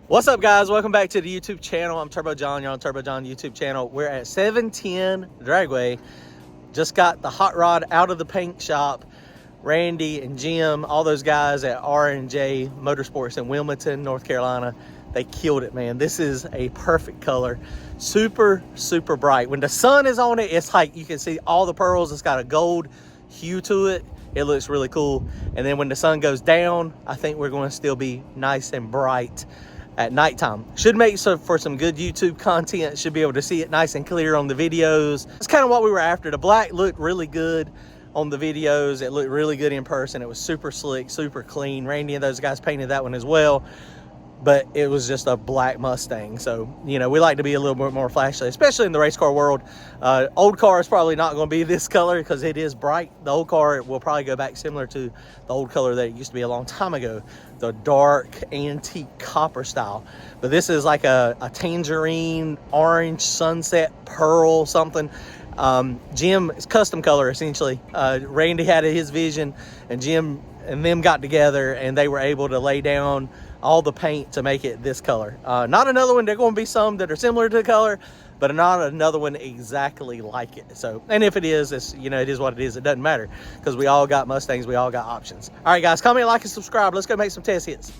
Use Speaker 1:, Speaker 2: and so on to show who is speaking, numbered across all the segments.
Speaker 1: What's up, guys? Welcome back to the YouTube channel. I'm Turbo John. You're on Turbo John YouTube channel. We're at 710 Dragway. Just got the hot rod out of the paint shop. Randy and Jim, all those guys at R&J Motorsports in Wilmington, North Carolina, they killed it, man. This is a perfect color. Super, super bright. When the sun is on it, it's like you can see all the pearls. It's got a gold hue to it. It looks really cool. And then when the sun goes down, I think we're going to still be nice and bright at nighttime. Should make for some good YouTube content. Should be able to see it nice and clear on the videos. That's kind of what we were after. The black looked really good on the videos. It looked really good in person. It was super slick, super clean. Randy and those guys painted that one as well, but it was just a black Mustang. So, you know, we like to be a little bit more flashy, especially in the race car world. Old car is probably not going to be this color because it is bright. The old car will probably go back similar to the old color that it used to be a long time ago, the dark antique copper style. But this is like a tangerine, orange, sunset, pearl, something. Jim, it's custom color essentially. Randy had his vision, and Jim and them got together and they were able to lay down all the paint to make it this color. Not another one. There are going to be some that are similar to the color, but not another one exactly like it. So, and if it is, it's, you know, it is what it is. It doesn't matter because we all got Mustangs. We all got options. All right, guys, comment, like, and subscribe. Let's go make some test hits.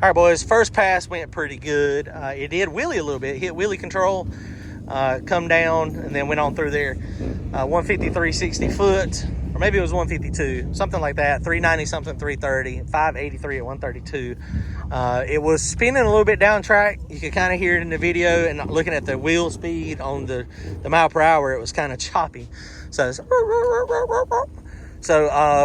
Speaker 1: All right, boys, first pass went pretty good. It did wheelie a little bit, hit wheelie control, come down, and then went on through there. 153 60 foot, or maybe it was 152, something like that. 390 something, 330, 583 at 132. It was spinning a little bit down track. You could kind of hear it in the video, and looking at the wheel speed on the mile per hour, it was kind of choppy. So it's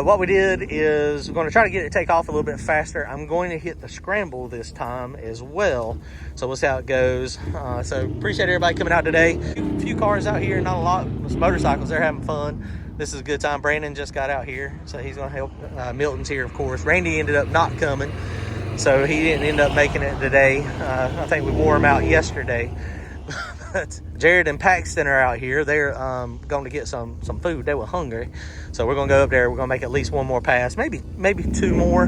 Speaker 1: what we did is we're going to try to get it to take off a little bit faster. I'm going to hit the scramble this time as well. So we'll see how it goes. So appreciate everybody coming out today. A few cars out here, not a lot. It's motorcycles, they're having fun. This is a good time. Brandon just got out here, so he's going to help. Milton's here, of course. Randy ended up not coming, so he didn't end up making it today. I think we wore him out yesterday. But Jared and Paxton are out here. They're going to get some food. They were hungry. So we're going to go up there. We're going to make at least one more pass, maybe two more.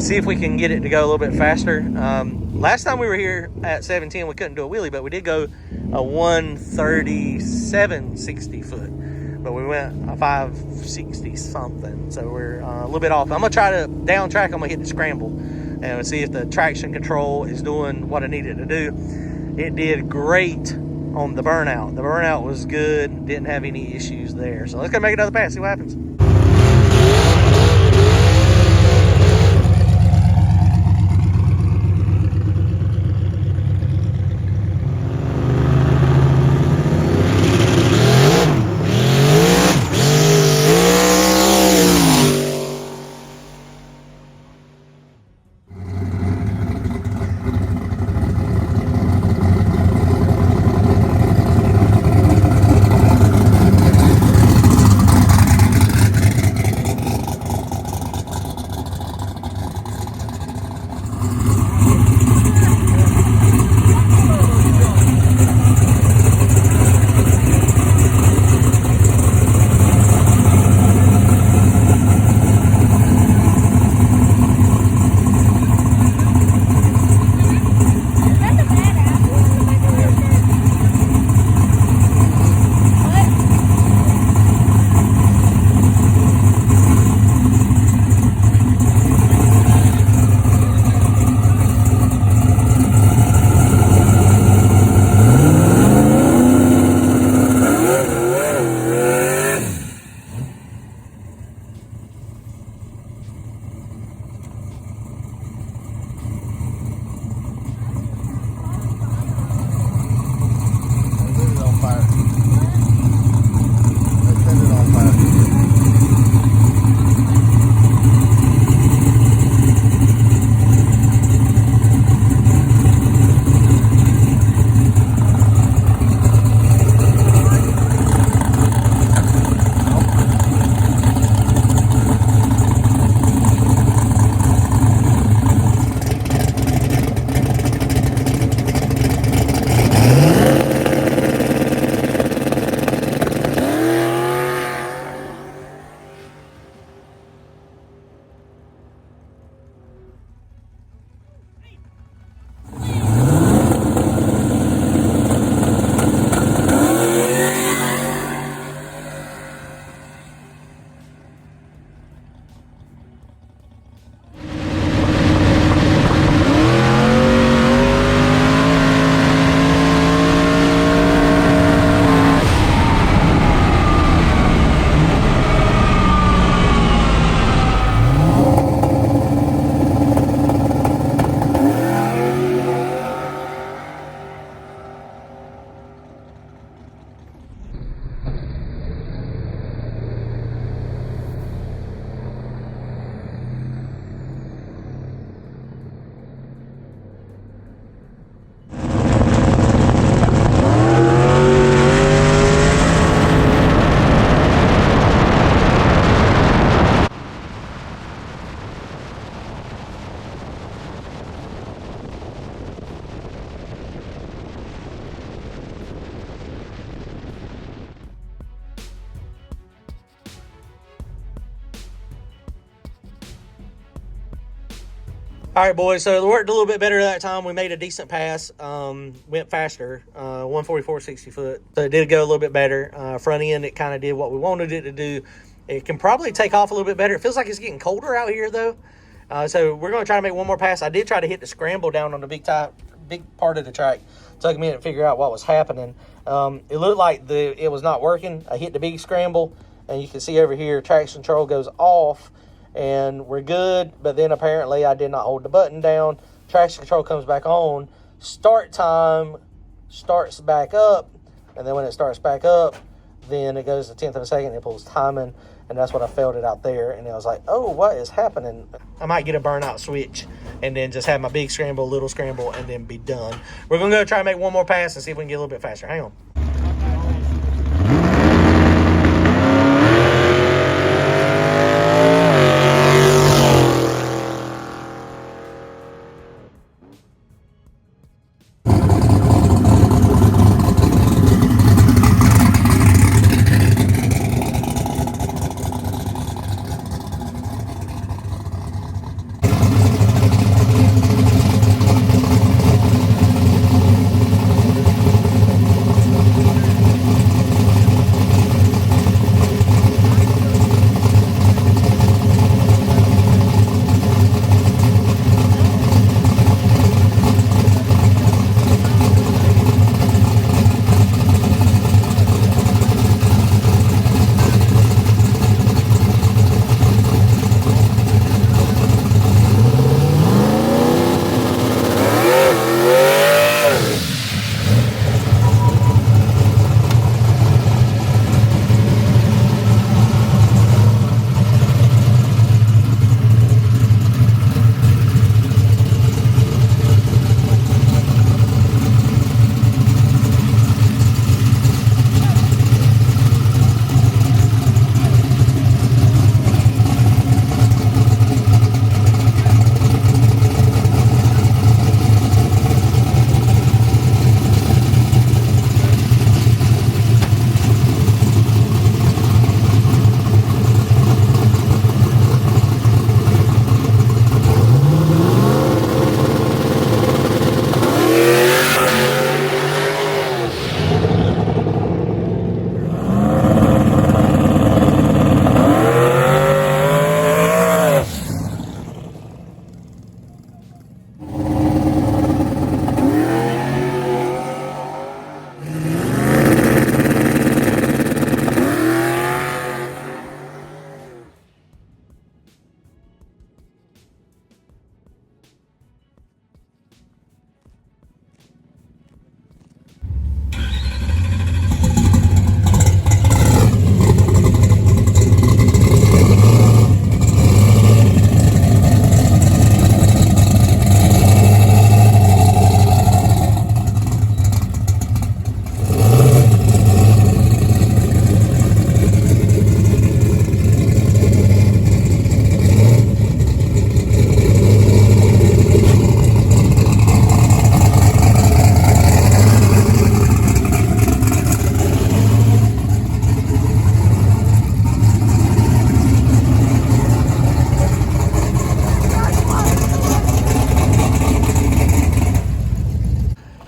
Speaker 1: See if we can get it to go a little bit faster. Last time we were here at 710, we couldn't do a wheelie, but we did go a 137 60 foot. But we went a 560 something. So we're a little bit off. I'm going to try to down track. I'm going to hit the scramble and see if the traction control is doing what I needed to do. It did great on the burnout. The burnout was good. Didn't have any issues there. So let's go make another pass, see what happens. All right, boys, so it worked a little bit better that time. We made a decent pass, went faster, 144 60 foot. So it did go a little bit better. Front end, it kind of did what we wanted it to do. It can probably take off a little bit better. It feels like it's getting colder out here, though. So we're going to try to make one more pass. I did try to hit the scramble down on the big part of the track. Took a minute to figure out what was happening. It looked like it was not working. I hit the big scramble, and you can see over here traction control goes off, and we're good. But then apparently I did not hold the button down. Traction control comes back on. Start time starts back up, and then when it starts back up, then it goes to 10th of a second. It pulls timing, and that's what I felt it out there. And I was like, oh, what is happening? I might get a burnout switch and then just have my big scramble, little scramble, and then be done. We're going to go try and make one more pass and see if we can get a little bit faster. Hang on.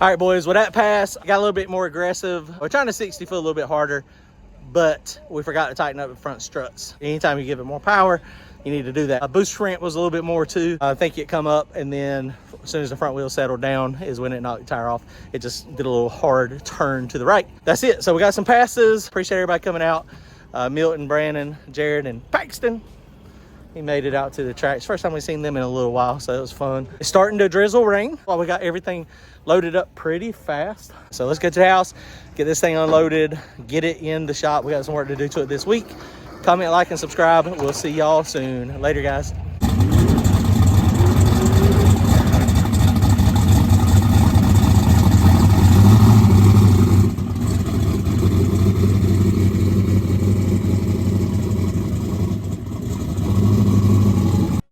Speaker 1: All right, boys, with that pass, I got a little bit more aggressive. We're trying to 60 foot a little bit harder, but we forgot to tighten up the front struts. Anytime you give it more power, you need to do that. A boost sprint was a little bit more too. I think it come up, and then as soon as the front wheel settled down is when it knocked the tire off. It just did a little hard turn to the right. That's it. So we got some passes. Appreciate everybody coming out. Milton, Brandon, Jared, and Paxton. He made it out to the tracks. First time we've seen them in a little while, so it was fun. It's starting to drizzle rain. Well, we got everything loaded up pretty fast. So let's get to the house, get this thing unloaded, get it in the shop. We got some work to do to it this week. Comment, like, and subscribe. We'll see y'all soon. Later, guys.